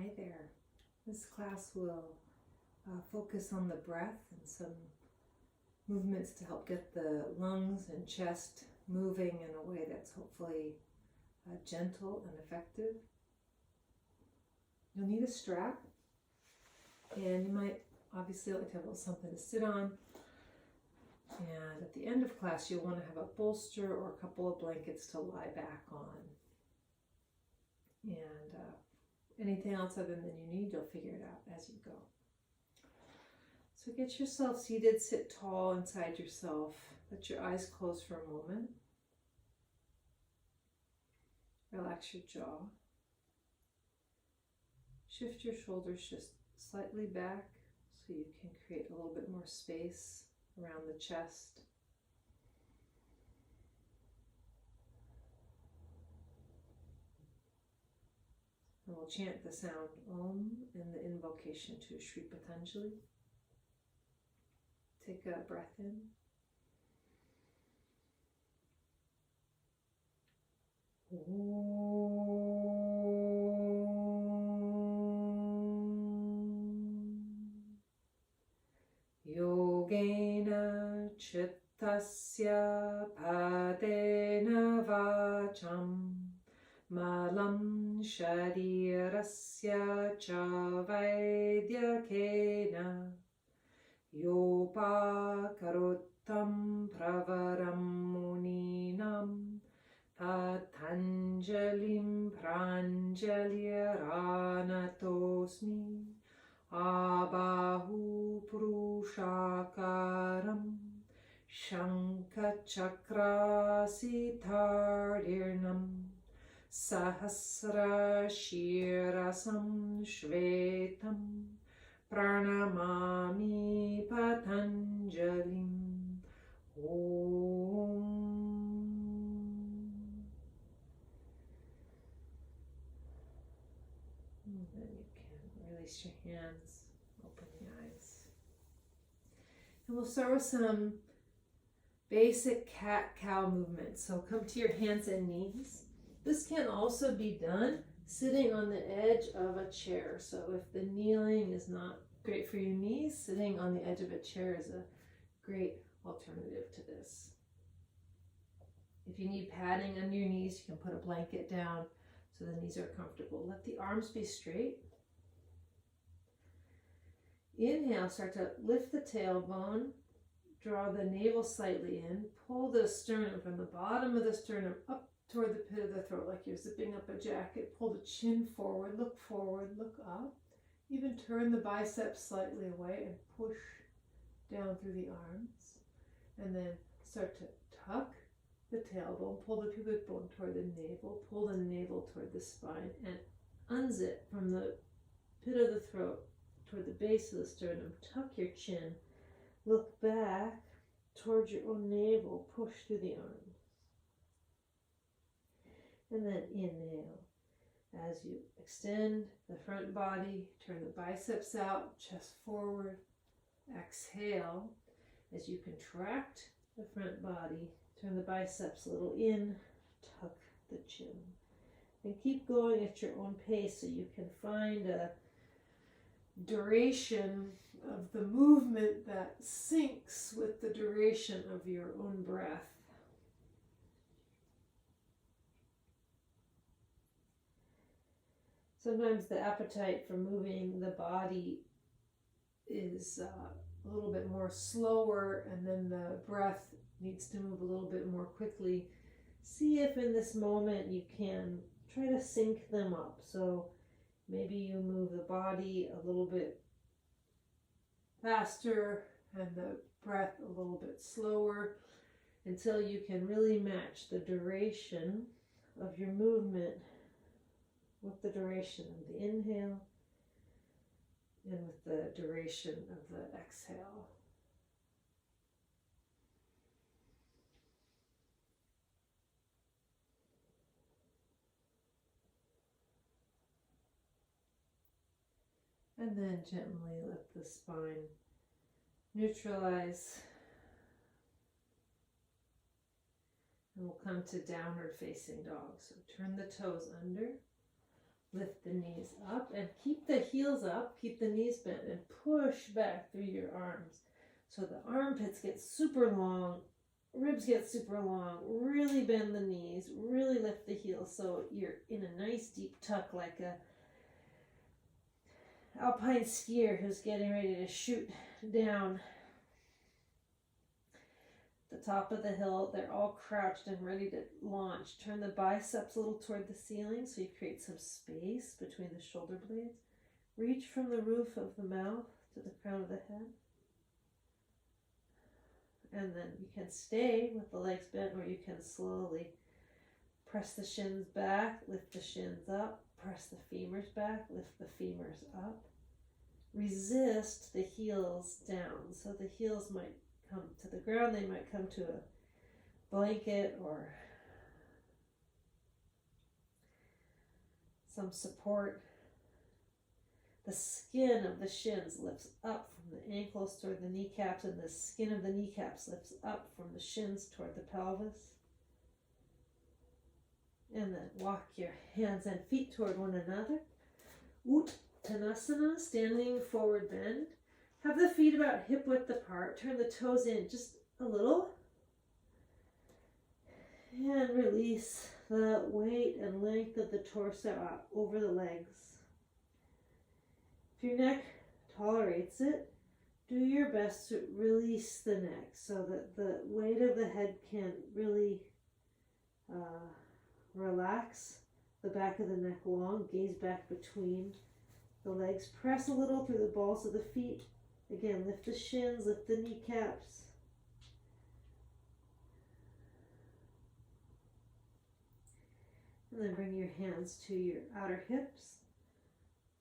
Hi there. This class will focus on the breath and some movements to help get the lungs and chest moving in a way that's hopefully gentle and effective. You'll need a strap, and you might obviously like to have something to sit on. And at the end of class, you'll want to have a bolster or a couple of blankets to lie back on. And anything else other than you need, you'll figure it out as you go. So get yourself seated, sit tall inside yourself. Let your eyes close for a moment. Relax your jaw. Shift your shoulders just slightly back so you can create a little bit more space around the chest. And we'll chant the sound Om in the invocation to Shri Patanjali. Take a breath in. Yogena chittasya padena vacham malam sharirasya cha vaidyakena yopakaruttam pravaram muninam patanjalim pranjalyaranatosmi abahu purushakaram shankachakrasitardirnam sahasra shirasam shvetam pranamami patanjalim. Om. And then you can release your hands, open the eyes. And we'll start with some basic cat-cow movements. So come to your hands and knees. This can also be done sitting on the edge of a chair. So if the kneeling is not great for your knees, sitting on the edge of a chair is a great alternative to this. If you need padding under your knees, you can put a blanket down so the knees are comfortable. Let the arms be straight. Inhale, start to lift the tailbone, draw the navel slightly in, pull the sternum from the bottom of the sternum up toward the pit of the throat like you're zipping up a jacket. Pull the chin forward, look up. Even turn the biceps slightly away and push down through the arms. And then start to tuck the tailbone, pull the pubic bone toward the navel, pull the navel toward the spine, and unzip from the pit of the throat toward the base of the sternum. Tuck your chin, look back towards your own navel, push through the arms. And then inhale. As you extend the front body, turn the biceps out, chest forward. Exhale. As you contract the front body, turn the biceps a little in, tuck the chin. And keep going at your own pace so you can find a duration of the movement that syncs with the duration of your own breath. Sometimes the appetite for moving the body is a little bit more slower, and then the breath needs to move a little bit more quickly. See if in this moment you can try to sync them up. So maybe you move the body a little bit faster and the breath a little bit slower until you can really match the duration of your movement with the duration of the inhale and with the duration of the exhale. And then gently let the spine neutralize. And we'll come to downward facing dog. So turn the toes under, Lift the knees up and keep the heels up, keep the knees bent and push back through your arms. So the armpits get super long, ribs get super long, really bend the knees, really lift the heels so you're in a nice deep tuck like a alpine skier who's getting ready to shoot down the top of the hill. They're all crouched and ready to launch. Turn the biceps a little toward the ceiling so you create some space between the shoulder blades. Reach from the roof of the mouth to the crown of the head. And then you can stay with the legs bent, or you can slowly press the shins back, lift the shins up, press the femurs back, lift the femurs up. Resist the heels down. So the heels might come to the ground, they might come to a blanket or some support. The skin of the shins lifts up from the ankles toward the kneecaps, and the skin of the kneecaps lifts up from the shins toward the pelvis. And then walk your hands and feet toward one another. Uttanasana, standing forward bend. Have the feet about hip width apart. Turn the toes in just a little. And release the weight and length of the torso out over the legs. If your neck tolerates it, do your best to release the neck so that the weight of the head can really relax. The back of the neck long, gaze back between the legs. Press a little through the balls of the feet. Again, lift the shins, lift the kneecaps. And then bring your hands to your outer hips.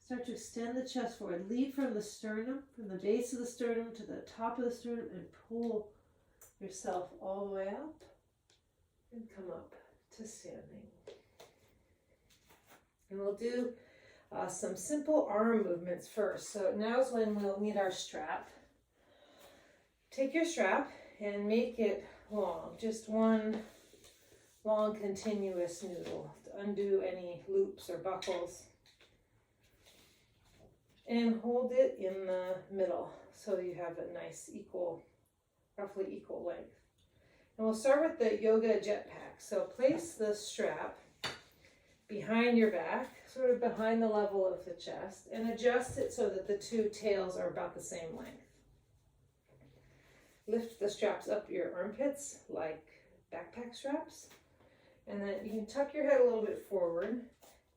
Start to extend the chest forward. Lead from the sternum, from the base of the sternum to the top of the sternum, and pull yourself all the way up and come up to standing. And we'll do some simple arm movements first. So now's when we'll need our strap. Take your strap and make it long, just one long continuous noodle to undo any loops or buckles. And hold it in the middle so you have a nice roughly equal length. And we'll start with the yoga jetpack. So place the strap behind your back, sort of behind the level of the chest, and adjust it so that the two tails are about the same length. Lift the straps up your armpits like backpack straps, and then you can tuck your head a little bit forward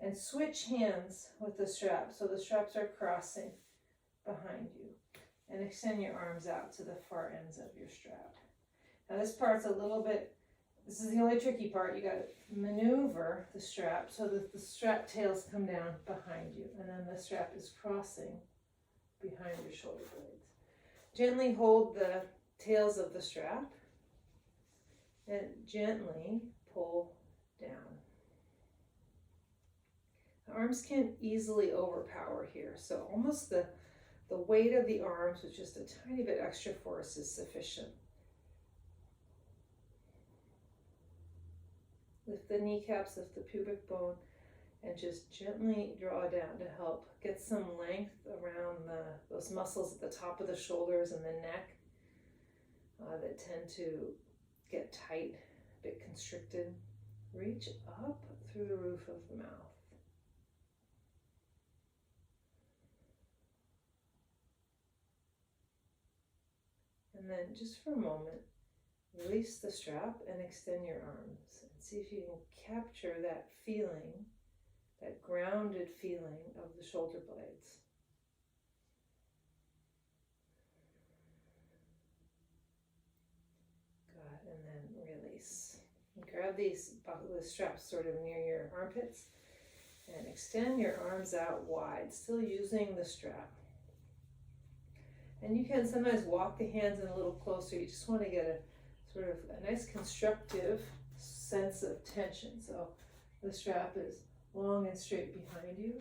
and switch hands with the strap so the straps are crossing behind you, and extend your arms out to the far ends of your strap. Now this part's a little bit, this is the only tricky part. You got to maneuver the strap so that the strap tails come down behind you, and then the strap is crossing behind your shoulder blades. Gently hold the tails of the strap and gently pull down. The arms can easily overpower here, so almost the weight of the arms with just a tiny bit extra force is sufficient. Lift the kneecaps, lift the pubic bone, and just gently draw down to help get some length around those muscles at the top of the shoulders and the neck that tend to get tight, a bit constricted. Reach up through the roof of the mouth. And then just for a moment, release the strap and extend your arms. And see if you can capture that feeling, that grounded feeling of the shoulder blades. Good, and then release. And grab the straps sort of near your armpits and extend your arms out wide, still using the strap. And you can sometimes walk the hands in a little closer. You just want to get a sort of a nice constructive sense of tension. So the strap is long and straight behind you.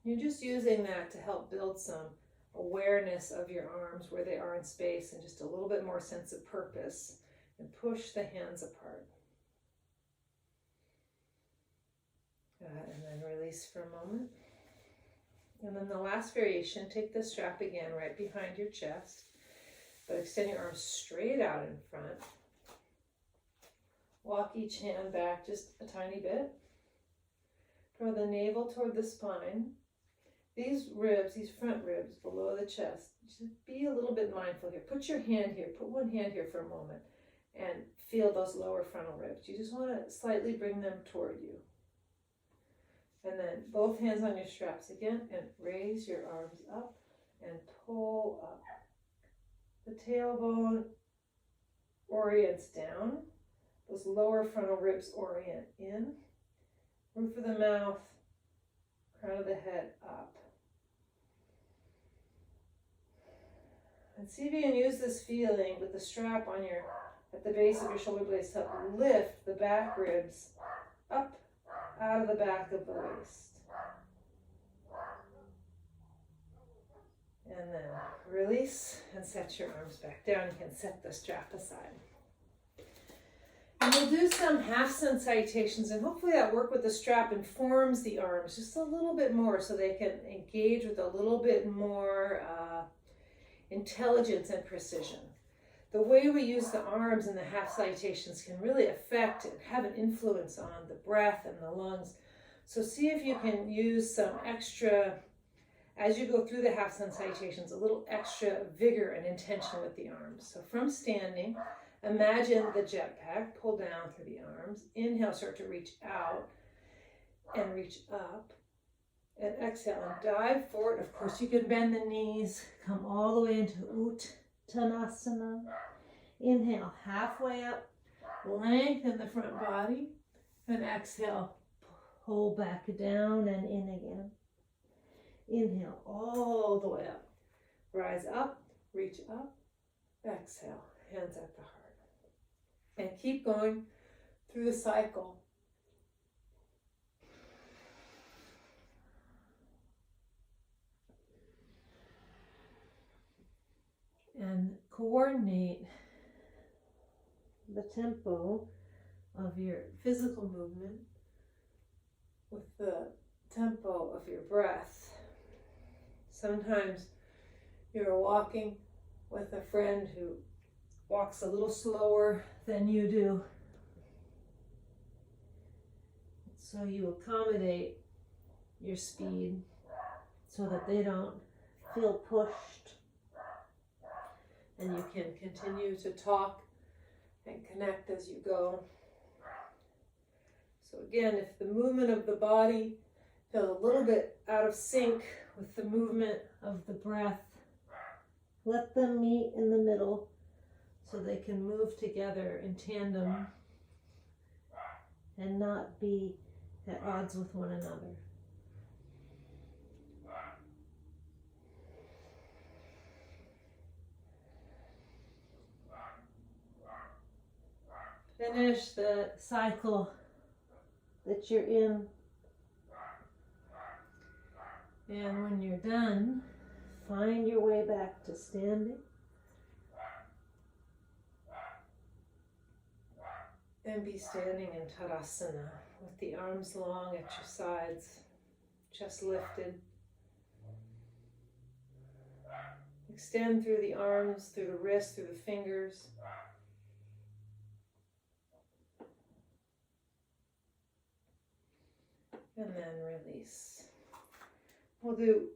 You're just using that to help build some awareness of your arms, where they are in space, and just a little bit more sense of purpose, and push the hands apart. And then release for a moment. And then the last variation, take the strap again right behind your chest, but extend your arms straight out in front. Walk each hand back just a tiny bit. Draw the navel toward the spine. These ribs, these front ribs below the chest, just be a little bit mindful here. Put your hand here, put one hand here for a moment and feel those lower frontal ribs. You just want to slightly bring them toward you. And then both hands on your straps again and raise your arms up and pull up. The tailbone orients down. Those lower frontal ribs orient in. Roof of the mouth, crown of the head up. And see if you can use this feeling with the strap on at the base of your shoulder blades to lift the back ribs up out of the back of the waist. And then release and set your arms back down. You can set the strap aside. And we'll do some half-sun salutations, and hopefully that work with the strap informs the arms just a little bit more so they can engage with a little bit more intelligence and precision. The way we use the arms in the half salutations can really affect and have an influence on the breath and the lungs. So see if you can use some extra, as you go through the half sun salutations, a little extra vigor and intention with the arms. So from standing, imagine the jetpack, pull down through the arms. Inhale, start to reach out and reach up. And exhale and dive forward. Of course, you can bend the knees, come all the way into Uttanasana. Inhale, halfway up, lengthen the front body, and exhale, pull back down and in again. Inhale all the way up, rise up, reach up, exhale, hands at the heart. And keep going through the cycle. And coordinate the tempo of your physical movement with the tempo of your breath. Sometimes you're walking with a friend who walks a little slower than you do. So you accommodate your speed so that they don't feel pushed. And you can continue to talk and connect as you go. So again, if the movement of the body feels a little bit out of sync with the movement of the breath, let them meet in the middle so they can move together in tandem and not be at odds with one another. Finish the cycle that you're in. And when you're done, find your way back to standing. And be standing in Tadasana with the arms long at your sides, chest lifted. Extend through the arms, through the wrists, through the fingers. And then release. We'll do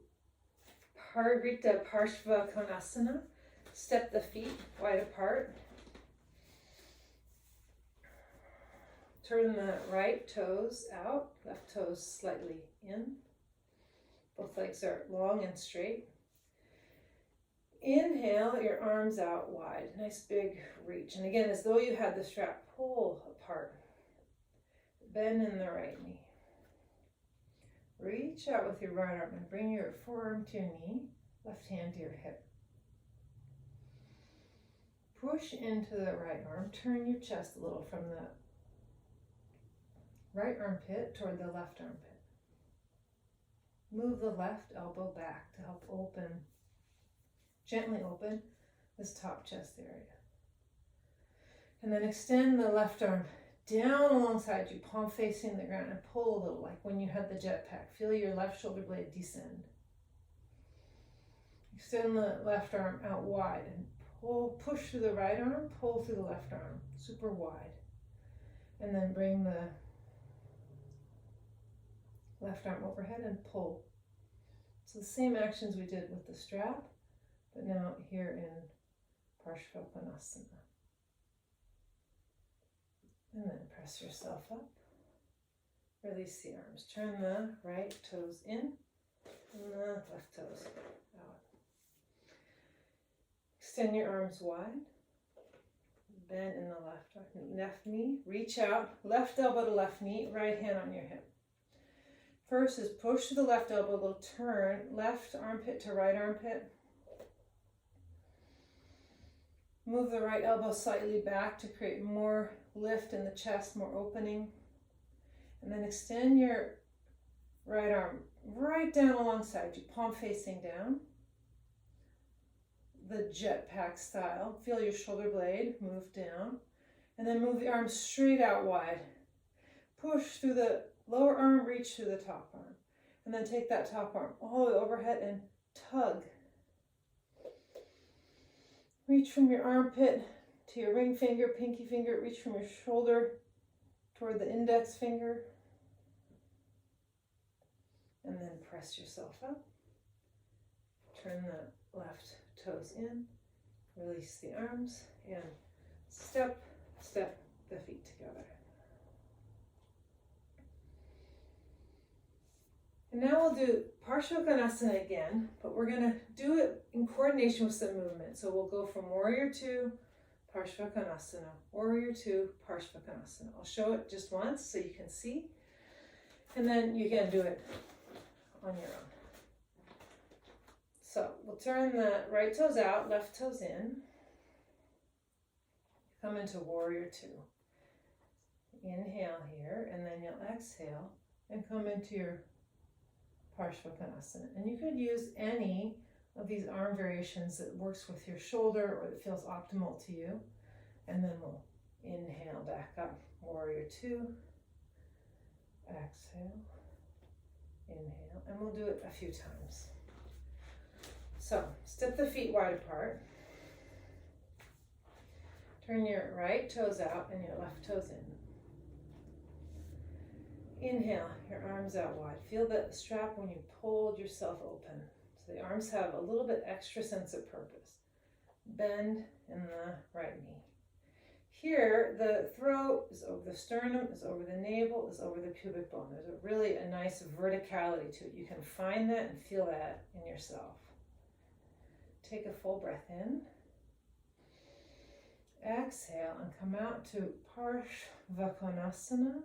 Parivrtta Parshva Konasana. Step the feet wide apart. Turn the right toes out, left toes slightly in. Both legs are long and straight. Inhale, your arms out wide. Nice big reach. And again, as though you had the strap, pull apart. Bend in the right knee. Reach out with your right arm and bring your forearm to your knee, left hand to your hip. Push into the right arm. Turn your chest a little from the right armpit toward the left armpit. Move the left elbow back to help open, gently open this top chest area. And then extend the left arm down alongside you, palm facing the ground, and pull a little, like when you had the jetpack. Feel your left shoulder blade descend. Extend the left arm out wide and pull, push through the right arm, pull through the left arm, super wide. And then bring the left arm overhead and pull. So the same actions we did with the strap, but now here in Parshvakonasana. And then press yourself up. Release the arms. Turn the right toes in and the left toes out. Extend your arms wide. Bend in the left knee. Reach out. Left elbow to left knee. Right hand on your hip. First is push to the left elbow. A little turn. Left armpit to right armpit. Move the right elbow slightly back to create more lift in the chest, more opening. And then extend your right arm right down alongside you, palm facing down. The jetpack style. Feel your shoulder blade move down. And then move the arms straight out wide. Push through the lower arm, reach through the top arm. And then take that top arm all the way overhead and tug. Reach from your armpit to your ring finger, pinky finger. Reach from your shoulder toward the index finger. And then press yourself up. Turn the left toes in. Release the arms and step the feet together. And now we'll do Parshvakonasana again, but we're going to do it in coordination with some movement. So we'll go from Warrior 2, Parshvakonasana, Warrior 2, Parshvakonasana. I'll show it just once so you can see, and then you can do it on your own. So we'll turn the right toes out, left toes in. Come into Warrior 2. Inhale here, and then you'll exhale and come into your Parshvakonasana. And you could use any of these arm variations that works with your shoulder or that feels optimal to you. And then we'll inhale back up, Warrior 2, exhale, inhale, and we'll do it a few times. So, step the feet wide apart. Turn your right toes out and your left toes in. Inhale, your arms out wide. Feel the strap when you pulled yourself open. So the arms have a little bit extra sense of purpose. Bend in the right knee. Here, the throat is over the sternum, is over the navel, is over the pubic bone. There's a nice verticality to it. You can find that and feel that in yourself. Take a full breath in. Exhale and come out to Parshvakonasana.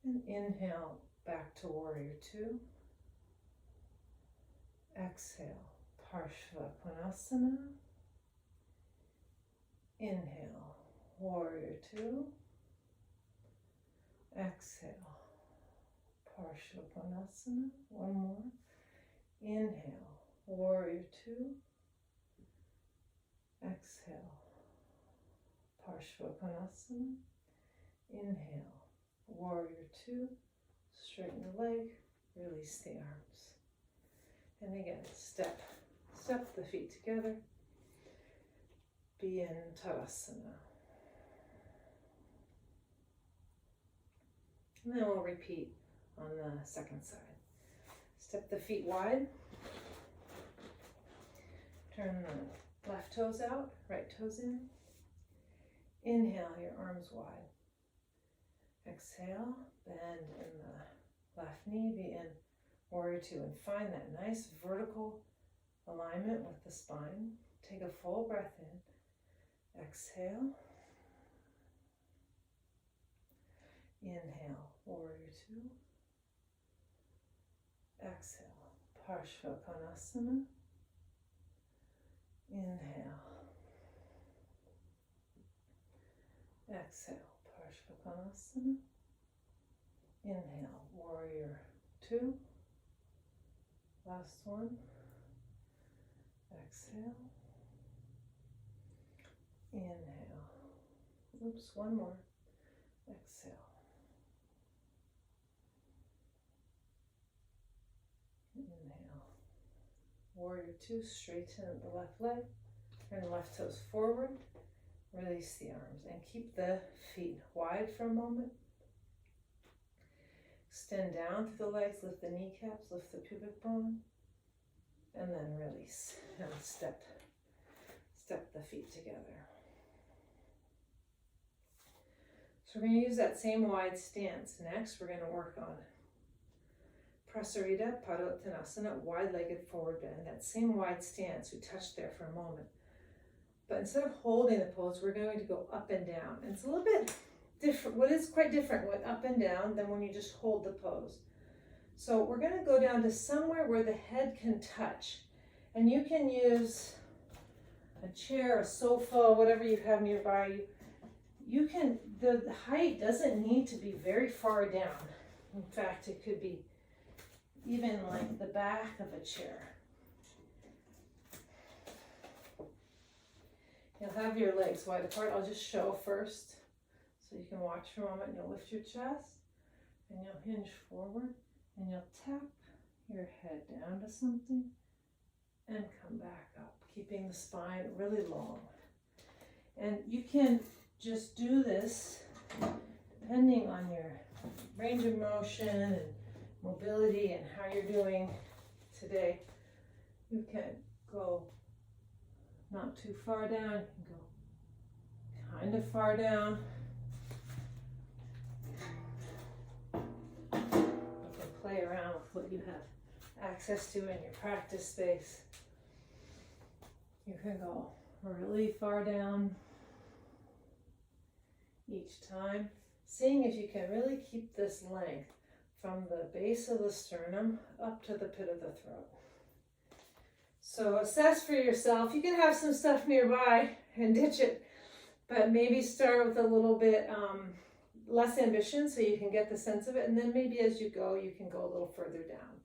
And inhale back to Warrior 2. Exhale, Parshvakonasana. Inhale, Warrior 2. Exhale, Parshvakonasana. One more. Inhale, Warrior 2. Exhale, Parshvakonasana. Inhale, Warrior 2, straighten the leg, release the arms. And again, step the feet together. Be in Tadasana. And then we'll repeat on the second side. Step the feet wide. Turn the left toes out, right toes in. Inhale, your arms wide. Exhale, bend in the left knee, be in Warrior 2, and find that nice vertical alignment with the spine. Take a full breath in. Exhale. Inhale, Warrior 2. Exhale, Parshvakonasana. Inhale. Exhale, Parshvakonasana. Inhale, Warrior 2. Last one. Exhale. Inhale. Oops, one more. 2, straighten the left leg, turn the left toes forward, release the arms, and keep the feet wide for a moment. Extend down through the legs, lift the kneecaps, lift the pubic bone, and then release, and step the feet together. So we're going to use that same wide stance. Next, we're going to work on Prasarita Padottanasana, wide-legged forward bend. That same wide stance, we touched there for a moment. But instead of holding the pose, we're going to go up and down. And it's a little bit different. What is quite different with up and down than when you just hold the pose. So we're going to go down to somewhere where the head can touch. And you can use a chair, a sofa, whatever you have nearby. You can, the height doesn't need to be very far down. In fact, it could be even like the back of a chair. You'll have your legs wide apart. I'll just show first so you can watch for a moment. You'll lift your chest and you'll hinge forward and you'll tap your head down to something and come back up, keeping the spine really long. And you can just do this depending on your range of motion and mobility and how you're doing today. You can go not too far down, you can go kind of far down. You can play around with what you have access to in your practice space. You can go really far down each time, seeing if you can really keep this length from the base of the sternum up to the pit of the throat. So assess for yourself. You can have some stuff nearby and ditch it, but maybe start with a little bit less ambition so you can get the sense of it, and then maybe as you go, you can go a little further down.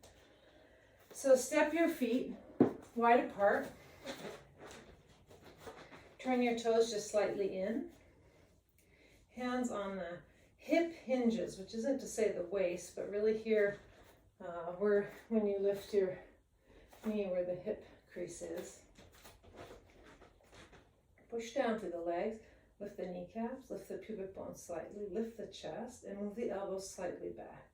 So step your feet wide apart. Turn your toes just slightly in. Hands on the hip hinges, which isn't to say the waist, but really here where when you lift your knee where the hip crease is. Push down through the legs, lift the kneecaps, lift the pubic bone slightly, lift the chest, and move the elbows slightly back.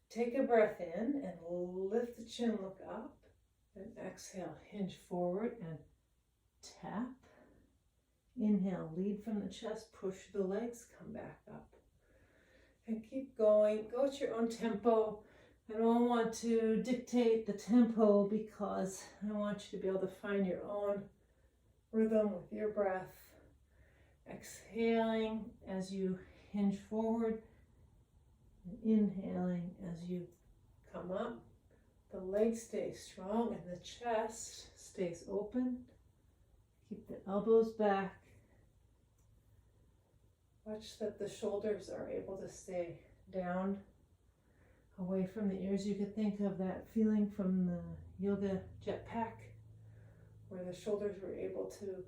Take a breath in and lift the chin, look up, and exhale, hinge forward and tap. Inhale, lead from the chest, push the legs, come back up. And keep going, go at your own tempo. I don't want to dictate the tempo because I want you to be able to find your own rhythm with your breath. Exhaling as you hinge forward, and inhaling as you come up. The legs stay strong and the chest stays open. Keep the elbows back. Watch that the shoulders are able to stay down, away from the ears. You could think of that feeling from the yoga jetpack, where the shoulders were able to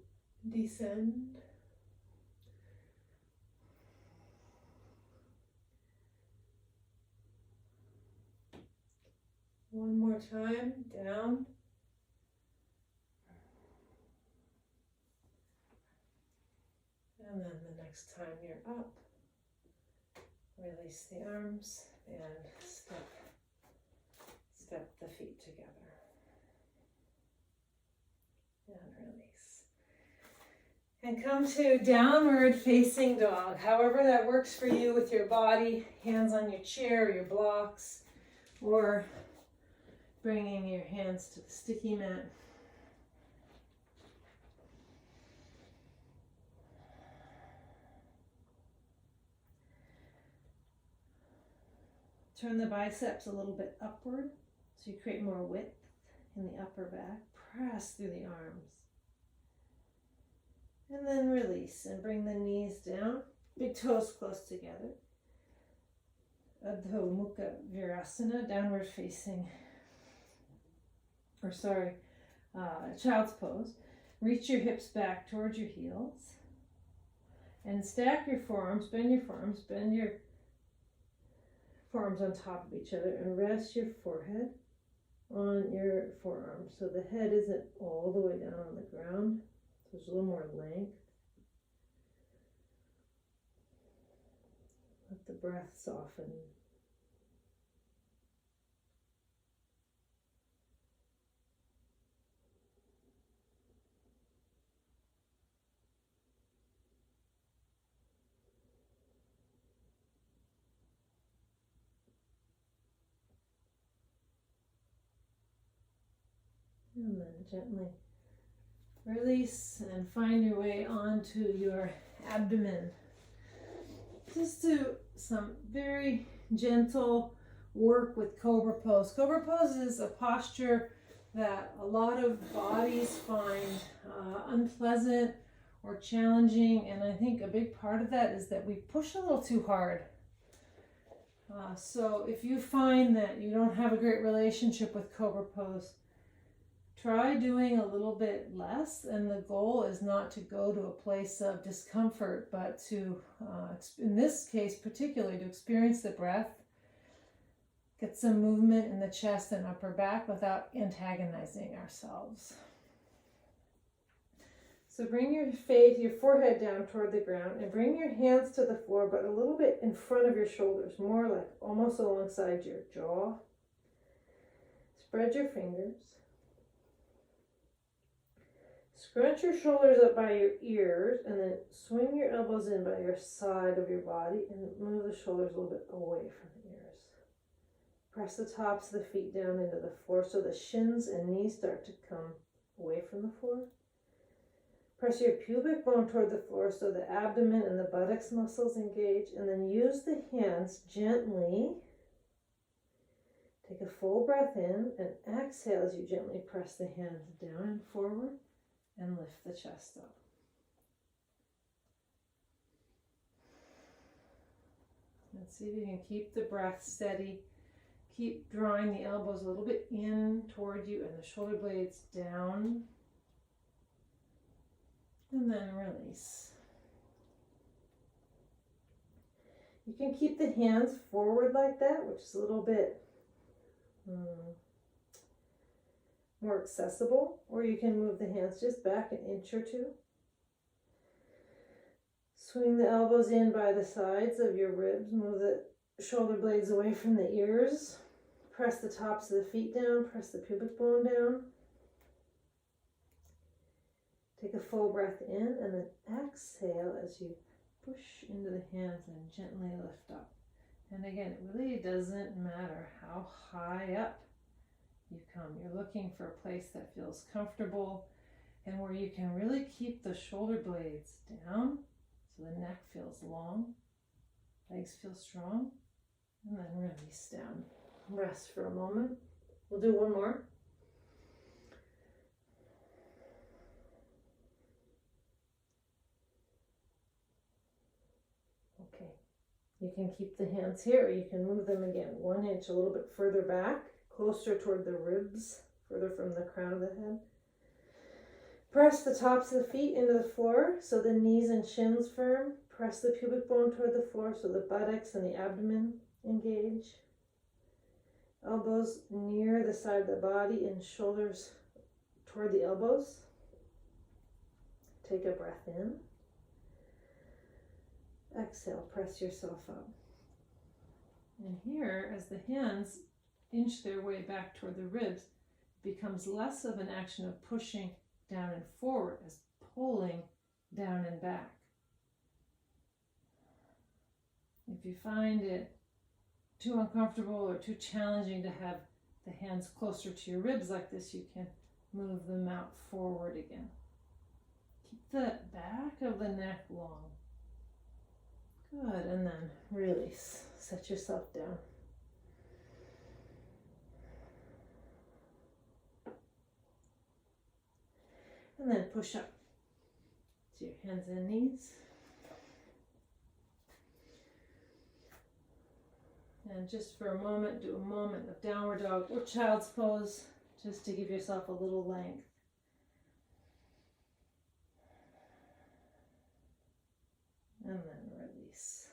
descend. One more time, down. And then the next time you're up, release the arms and step the feet together. And release. And come to downward facing dog. However that works for you with your body, hands on your chair, your blocks, or bringing your hands to the sticky mat. Turn the biceps a little bit upward so you create more width in the upper back. Press through the arms. And then release and bring the knees down. Big toes close together. Adho Mukha Virasana, downward facing, child's pose. Reach your hips back towards your heels. And stack your forearms, bend your forearms on top of each other and rest your forehead on your forearm. So the head isn't all the way down on the ground. So there's a little more length. Let the breath soften. And then gently release and find your way onto your abdomen. Just do some very gentle work with Cobra Pose. Cobra Pose is a posture that a lot of bodies find unpleasant or challenging, and I think a big part of that is that we push a little too hard. So if you find that you don't have a great relationship with Cobra Pose, try doing a little bit less, and the goal is not to go to a place of discomfort, but to, in this case particularly, to experience the breath, get some movement in the chest and upper back without antagonizing ourselves. So bring your forehead down toward the ground, and bring your hands to the floor, but a little bit in front of your shoulders, more like almost alongside your jaw. Spread your fingers. Scrunch your shoulders up by your ears, and then swing your elbows in by your side of your body and move the shoulders a little bit away from the ears. Press the tops of the feet down into the floor so the shins and knees start to come away from the floor. Press your pubic bone toward the floor so the abdomen and the buttocks muscles engage, and then use the hands gently. Take a full breath in and exhale as you gently press the hands down and forward. And lift the chest up. And see if you can keep the breath steady. Keep drawing the elbows a little bit in toward you and the shoulder blades down. And then release. You can keep the hands forward like that, which is a little bit more accessible, or you can move the hands just back an inch or two. Swing the elbows in by the sides of your ribs, move the shoulder blades away from the ears, press the tops of the feet down, press the pubic bone down. Take a full breath in and then exhale as you push into the hands and gently lift up. And again, it really doesn't matter how high up you come. You're looking for a place that feels comfortable and where you can really keep the shoulder blades down so the neck feels long, legs feel strong, and then release down. Rest for a moment. We'll do one more. Okay, you can keep the hands here, or you can move them again 1 inch a little bit further back, closer toward the ribs, further from the crown of the head. Press the tops of the feet into the floor so the knees and shins firm. Press the pubic bone toward the floor so the buttocks and the abdomen engage. Elbows near the side of the body and shoulders toward the elbows. Take a breath in. Exhale, press yourself up. And here, as the hands inch their way back toward the ribs, it becomes less of an action of pushing down and forward as pulling down and back. If you find it too uncomfortable or too challenging to have the hands closer to your ribs like this, you can move them out forward again. Keep the back of the neck long. Good, and then release. Set yourself down. And then push up to your hands and knees. And just for a moment, do a moment of downward dog or child's pose, just to give yourself a little length. And then release.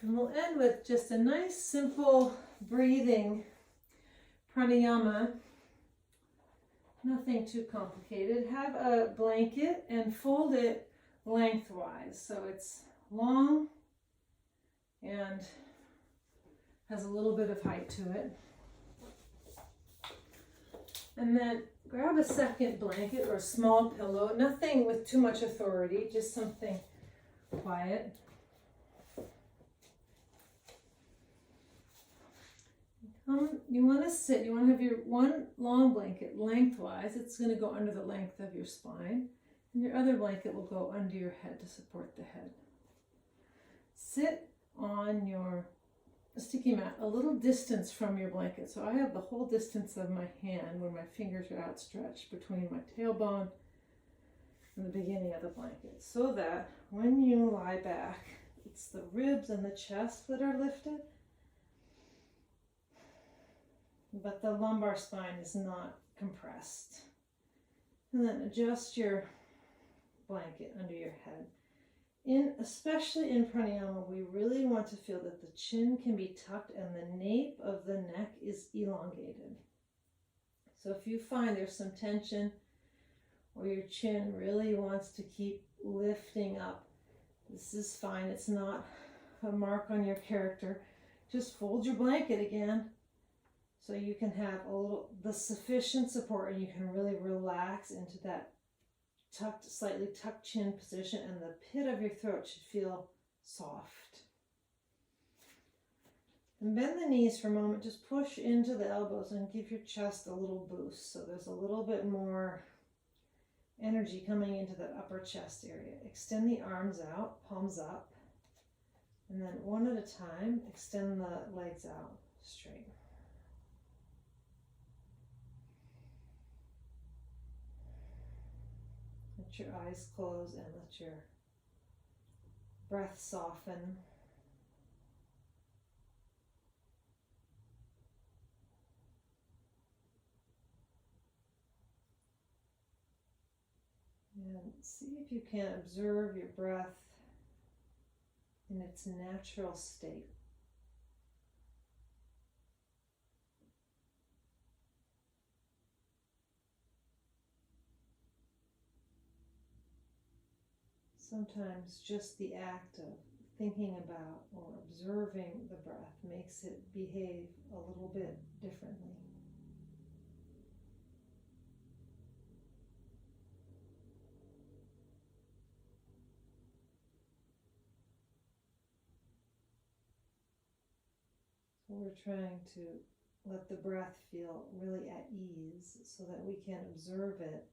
And we'll end with just a nice simple breathing pranayama, nothing too complicated. Have a blanket and fold it lengthwise so it's long and has a little bit of height to it. And then grab a second blanket or a small pillow, nothing with too much authority, just something quiet. You want to sit, you want to have your one long blanket lengthwise. It's going to go under the length of your spine. And your other blanket will go under your head to support the head. Sit on your sticky mat a little distance from your blanket. So I have the whole distance of my hand where my fingers are outstretched between my tailbone and the beginning of the blanket. So that when you lie back, it's the ribs and the chest that are lifted, but the lumbar spine is not compressed. And then adjust your blanket under your head. Especially in pranayama, we really want to feel that the chin can be tucked and the nape of the neck is elongated. So if you find there's some tension or your chin really wants to keep lifting up, this is fine. It's not a mark on your character. Just fold your blanket again so you can have the sufficient support and you can really relax into that slightly tucked chin position, and the pit of your throat should feel soft. And bend the knees for a moment. Just push into the elbows and give your chest a little boost. So there's a little bit more energy coming into that upper chest area. Extend the arms out, palms up. And then one at a time, extend the legs out straight. Let your eyes close and let your breath soften. And see if you can observe your breath in its natural state. Sometimes just the act of thinking about or observing the breath makes it behave a little bit differently. So we're trying to let the breath feel really at ease so that we can observe it.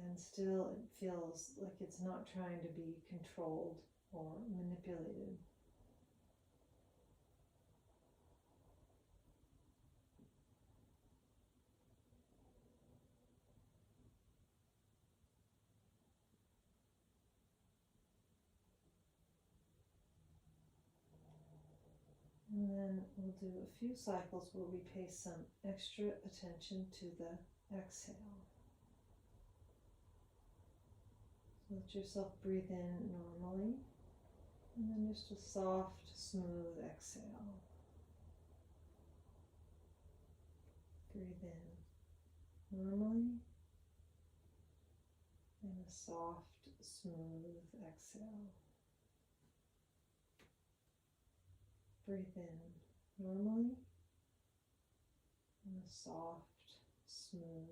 And still it feels like it's not trying to be controlled or manipulated. And then we'll do a few cycles where we pay some extra attention to the exhale. Let yourself breathe in normally, and then just a soft, smooth exhale. Breathe in normally, and a soft, smooth exhale. Breathe in normally, and a soft, smooth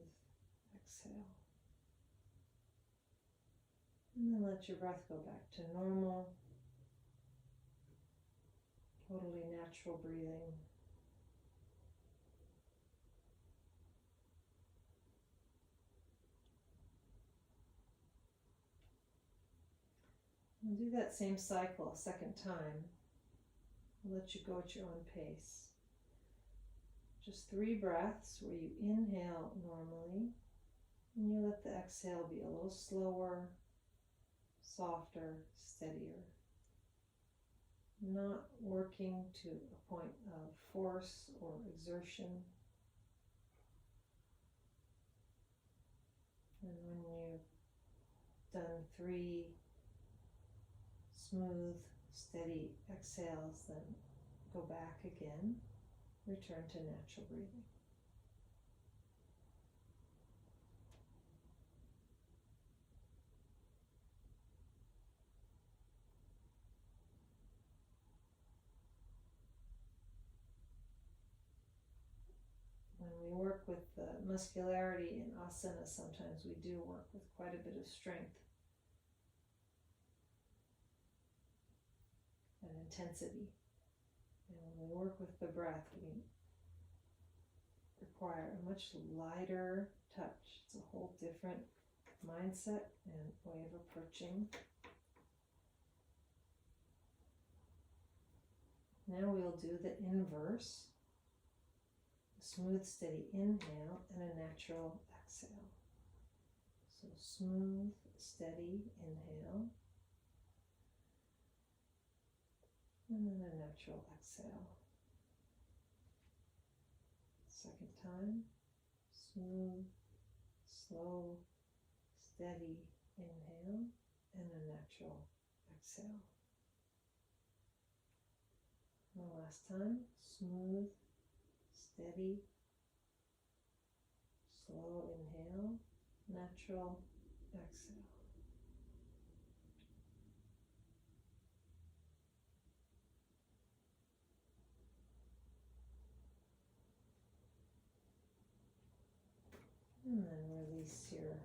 exhale. And then let your breath go back to normal, totally natural breathing. And do that same cycle a second time. I'll let you go at your own pace. Just 3 breaths where you inhale normally, and you let the exhale be a little slower, softer, steadier. Not working to a point of force or exertion. And when you've done 3 smooth, steady exhales, then go back again return to natural breathing. When we work with the muscularity in asana, sometimes we do work with quite a bit of strength and intensity. And when we work with the breath, we require a much lighter touch. It's a whole different mindset and way of approaching. Now we'll do the inverse. Smooth, steady inhale and a natural exhale. So smooth, steady inhale and then a natural exhale. Second time, smooth, slow, steady inhale and a natural exhale. And the last time, smooth, steady, slow inhale, natural exhale. And then release your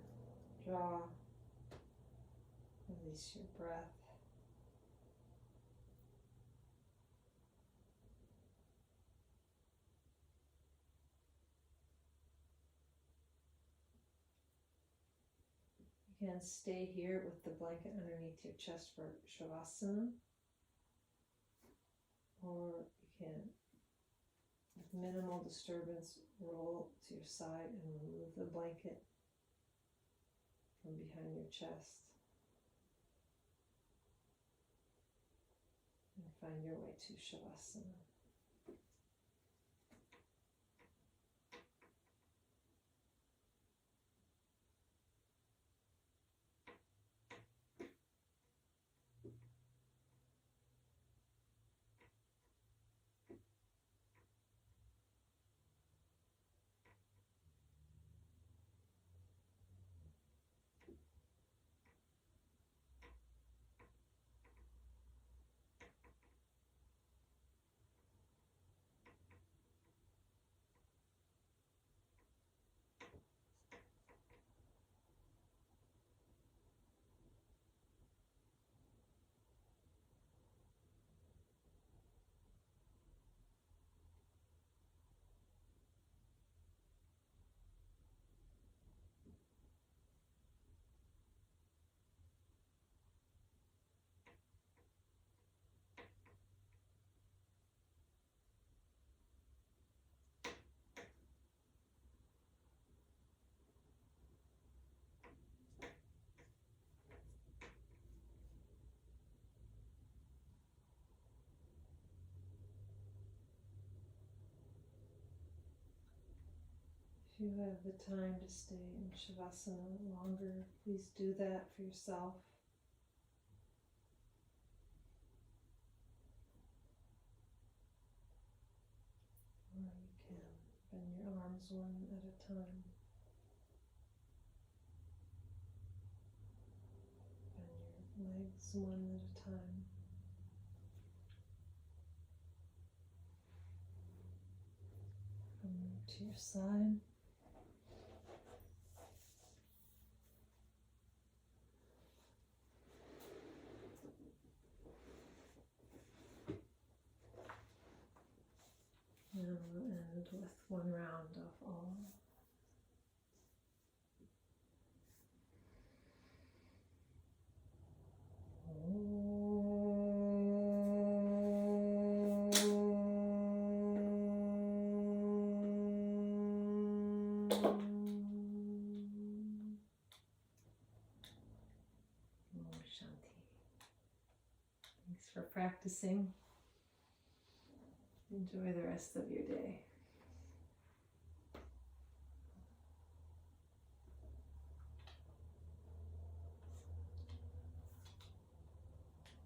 jaw, release your breath. You can stay here with the blanket underneath your chest for Shavasana, or you can, with minimal disturbance, roll to your side and remove the blanket from behind your chest and find your way to Shavasana. If you have the time to stay in Shavasana longer, please do that for yourself. Or you can bend your arms one at a time. Bend your legs one at a time. Come to your side. And we'll end with one round of Om. Shanti. Thanks for practicing. Enjoy the rest of your day.